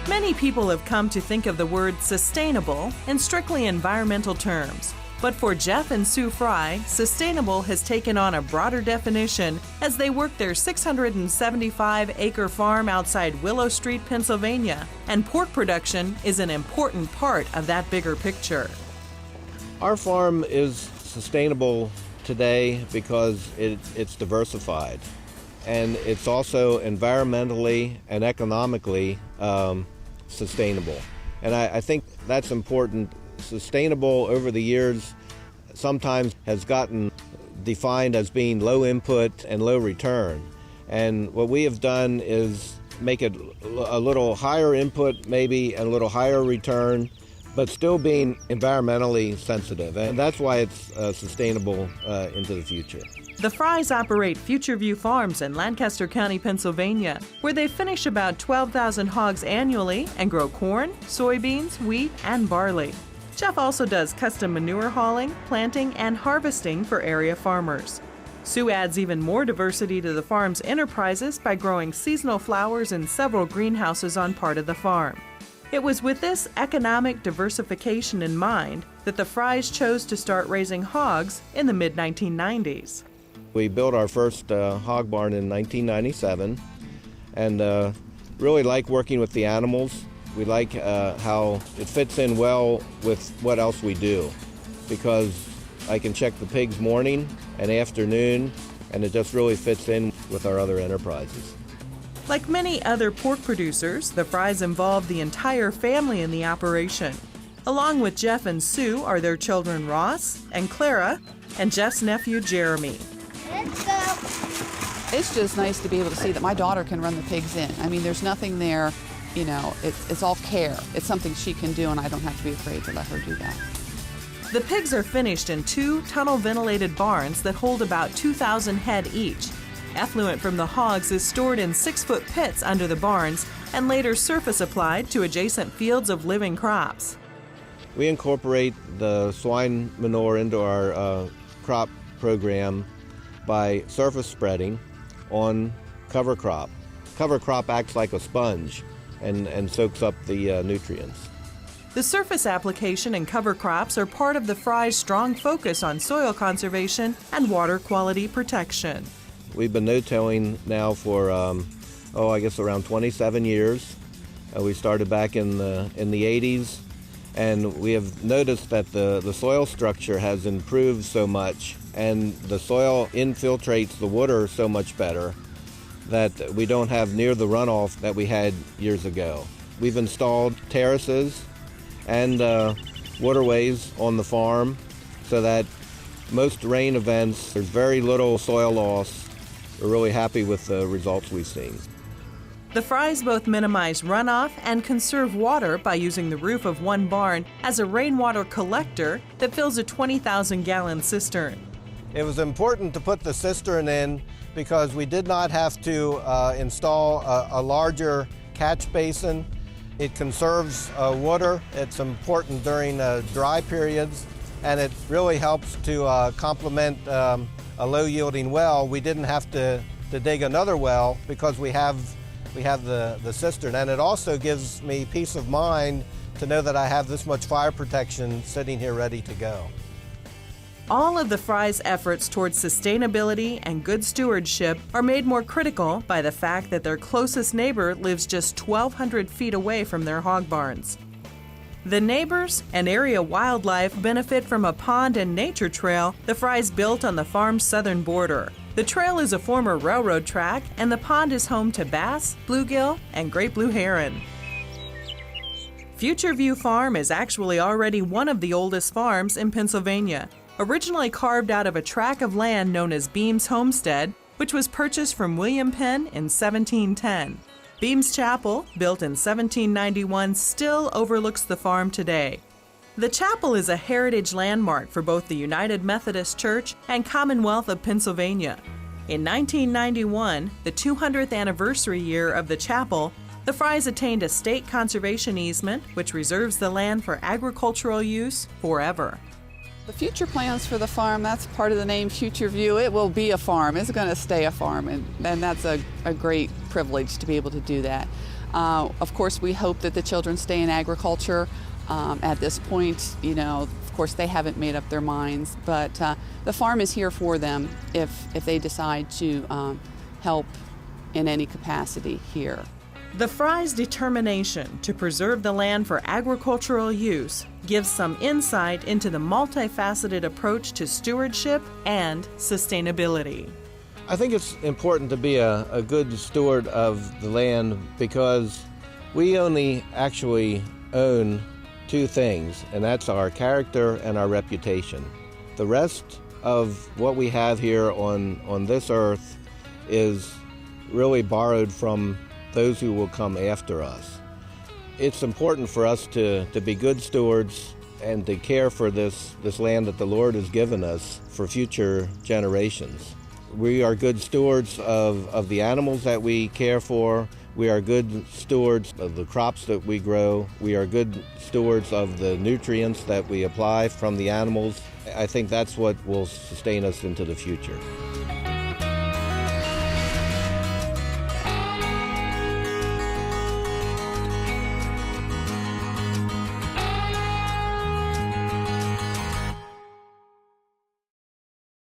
Many people have come to think of the word sustainable in strictly environmental terms. But for Jeff and Sue Frey, sustainable has taken on a broader definition as they work their 675-acre farm outside Willow Street, Pennsylvania, and pork production is an important part of that bigger picture. Our farm is sustainable today because it's diversified, and it's also environmentally and economically sustainable. And I think that's important. Sustainable over the years sometimes has gotten defined as being low input and low return. And what we have done is make it a little higher input maybe and a little higher return, but still being environmentally sensitive. And that's why it's sustainable into the future. The Freys operate Future View Farms in Lancaster County, Pennsylvania, where they finish about 12,000 hogs annually and grow corn, soybeans, wheat, and barley. Jeff also does custom manure hauling, planting, and harvesting for area farmers. Sue adds even more diversity to the farm's enterprises by growing seasonal flowers in several greenhouses on part of the farm. It was with this economic diversification in mind that the Freys chose to start raising hogs in the mid-1990s. We built our first hog barn in 1997 and really like working with the animals. We like how it fits in well with what else we do, because I can check the pigs morning and afternoon, and it just really fits in with our other enterprises. Like many other pork producers, the Freys involve the entire family in the operation. Along with Jeff and Sue are their children Ross and Clara, and Jeff's nephew Jeremy. Let's go. It's just nice to be able to see that my daughter can run the pigs in. I mean, there's nothing there. You know, it's all care. It's something she can do, and I don't have to be afraid to let her do that. The pigs are finished in 2 tunnel-ventilated barns that hold about 2,000 head each. Effluent from the hogs is stored in 6-foot pits under the barns and later surface applied to adjacent fields of living crops. We incorporate the swine manure into our crop program by surface spreading on cover crop. Cover crop acts like a sponge and soaks up the nutrients. The surface application and cover crops are part of the Freys' strong focus on soil conservation and water quality protection. We've been no-tilling now for, I guess around 27 years. We started back in the 80s, and we have noticed that the soil structure has improved so much, and the soil infiltrates the water so much better that we don't have near the runoff that we had years ago. We've installed terraces and waterways on the farm so that most rain events, there's very little soil loss. We're really happy with the results we've seen. The Freys both minimize runoff and conserve water by using the roof of one barn as a rainwater collector that fills a 20,000-gallon cistern. It was important to put the cistern in because we did not have to install a larger catch basin. It conserves water. It's important during dry periods, and it really helps to complement a low-yielding well. We didn't have to dig another well because we have the cistern, and it also gives me peace of mind to know that I have this much fire protection sitting here ready to go. All of the Freys' efforts towards sustainability and good stewardship are made more critical by the fact that their closest neighbor lives just 1,200 feet away from their hog barns. The neighbors and area wildlife benefit from a pond and nature trail the Freys built on the farm's southern border. The trail is a former railroad track, and the pond is home to bass, bluegill, and great blue heron. Future View Farm is actually already one of the oldest farms in Pennsylvania. Originally carved out of a tract of land known as Beams Homestead, which was purchased from William Penn in 1710. Beams Chapel, built in 1791, still overlooks the farm today. The chapel is a heritage landmark for both the United Methodist Church and Commonwealth of Pennsylvania. In 1991, the 200th anniversary year of the chapel, the Freys attained a state conservation easement which reserves the land for agricultural use forever. The future plans for the farm, that's part of the name Future View. It will be a farm. It's going to stay a farm, and that's a great privilege to be able to do that. Of course, we hope that the children stay in agriculture. At this point, of course, they haven't made up their minds, but the farm is here for them if they decide to help in any capacity here. The Freys' determination to preserve the land for agricultural use gives some insight into the multifaceted approach to stewardship and sustainability. I think it's important to be a good steward of the land because we only actually own two things, and that's our character and our reputation. The rest of what we have here on this earth is really borrowed from those who will come after us. It's important for us to be good stewards and to care for this land that the Lord has given us for future generations. We are good stewards of the animals that we care for. We are good stewards of the crops that we grow. We are good stewards of the nutrients that we apply from the animals. I think that's what will sustain us into the future.